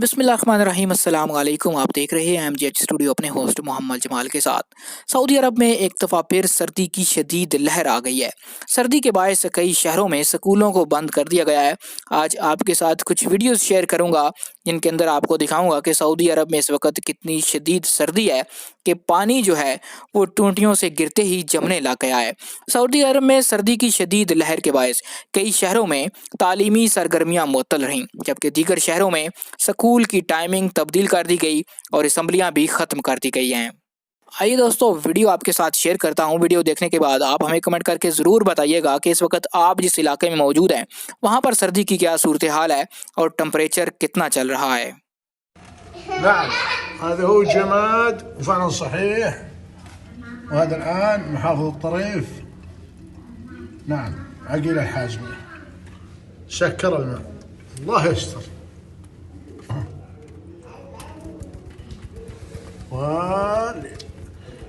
बिस्मिल्लाहिर्रहमानिर्रहीम। अस्सलाम वालेकुम। आप देख रहे हैं MGH स्टूडियो अपने होस्ट मोहम्मद जमाल के साथ। सऊदी अरब में एक दफ़ा फिर सर्दी की शदीद लहर आ गई है। सर्दी के बायस कई शहरों में स्कूलों को बंद कर दिया गया है। आज आपके साथ कुछ वीडियोस शेयर करूंगा जिनके अंदर आपको दिखाऊंगा कि सऊदी अरब में इस वक्त कितनी शदीद सर्दी है कि पानी जो है वो टूटियों से गिरते ही जमने लग गया है। सऊदी अरब में सर्दी की शदीद लहर के बायस कई शहरों में तालीमी सरगर्मियां मुअत्तल रहीं, जबकि दीगर शहरों में स्कूल की टाइमिंग तब्दील कर दी गई और असम्बलियां भी ख़त्म कर दी गई हैं। आइए दोस्तों, वीडियो आपके साथ शेयर करता हूं। वीडियो देखने के बाद आप हमें कमेंट करके ज़रूर बताइएगा कि इस वक्त आप जिस इलाके में मौजूद हैं वहां पर सर्दी की क्या सूरत हाल है और टेम्परेचर कितना चल रहा है। نعم، هذا هو جماد وفعلا صحيح. وهذا الآن محافظ الطريف. نعم، عقيلة الحازمية. سكر الماء، الله يستر.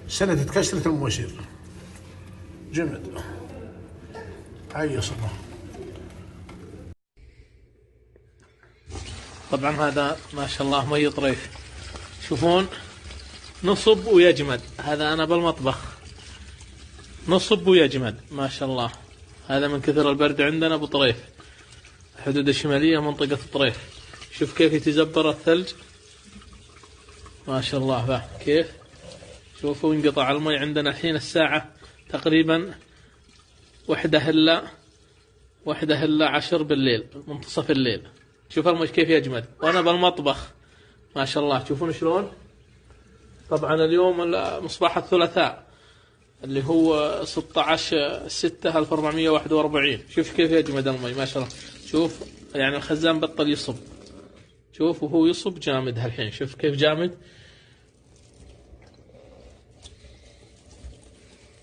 سنة كسرة المواسير جمد عيص الله. طبعا هذا ما شاء الله مي طريف، شوفون نصب ويجمد. هذا أنا بالمطبخ نصب ويجمد ما شاء الله. هذا من كثر البرد عندنا بطريف، الحدود الشمالية منطقة الطريف. شوف كيف يتزبر الثلج ما شاء الله. فا كيف شوفوا انقطع المي عندنا الحين الساعة تقريبا 1:10 بالليل، منتصف الليل. شوف المي كيف يجمد وانا بالمطبخ ما شاء الله. تشوفون شلون؟ طبعا اليوم مصباح الثلاثاء اللي هو 16/6/1441. شوف كيف يجمد المي ما شاء الله. شوف يعني الخزان بطل يصب، شوف وهو يصب جامد هالحين، شوف كيف جامد.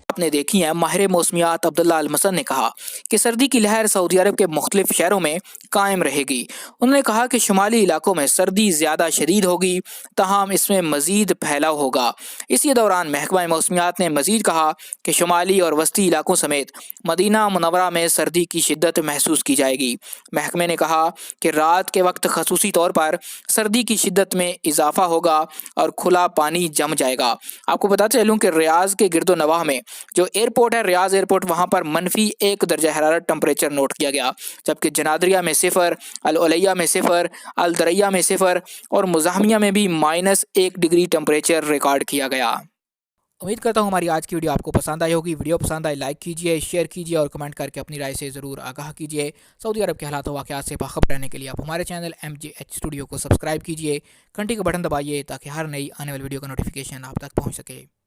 आपने देखी है, माहिर मौसमियात अब्दुल्ला अल मसन ने कहा कि सर्दी की लहर सऊदी अरब के मुख्तलिफ शहरों में कायम रहेगी। उन्होंने कहा कि शुमाली इलाकों में सर्दी ज़्यादा शदीद होगी, तमाम इसमें मज़ीद फैलाव होगा। इसी दौरान महकमा मौसमियात ने मज़ीद कहा कि शुमाली और वस्ती इलाकों समेत मदीना मुनव्वरा में सर्दी की शिद्दत महसूस की जाएगी। महकमे ने कहा कि रात के वक्त खसूसी तौर पर सर्दी की शिद्दत में इजाफा होगा और खुला पानी जम जाएगा। आपको बताते चलूँ कि रियाज के गिरदो नवाह में जो एयरपोर्ट है, रियाज एयरपोर्ट, वहां पर -1 दर्जा हरारत टेम्परेचर नोट किया गया, जबकि जनादरिया में 0, अल उलैया में 0, अल दरैया में 0 और मुज़ाहमिया में भी -1 डिग्री टेम्परेचर रिकॉर्ड किया गया। उम्मीद करता हूँ हमारी आज की वीडियो आपको पसंद आई होगी। वीडियो पसंद आई लाइक कीजिए, शेयर कीजिए और कमेंट करके अपनी राय से ज़रूर आगाह कीजिए। सऊदी अरब के हालात व वाक़यात से बाखबर रहने के लिए आप हमारे चैनल MGH स्टूडियो को सब्सक्राइब कीजिए, घंटी का बटन दबाइए ताकि हर नई आने वाली वीडियो का नोटिफिकेशन आप तक पहुँच सके।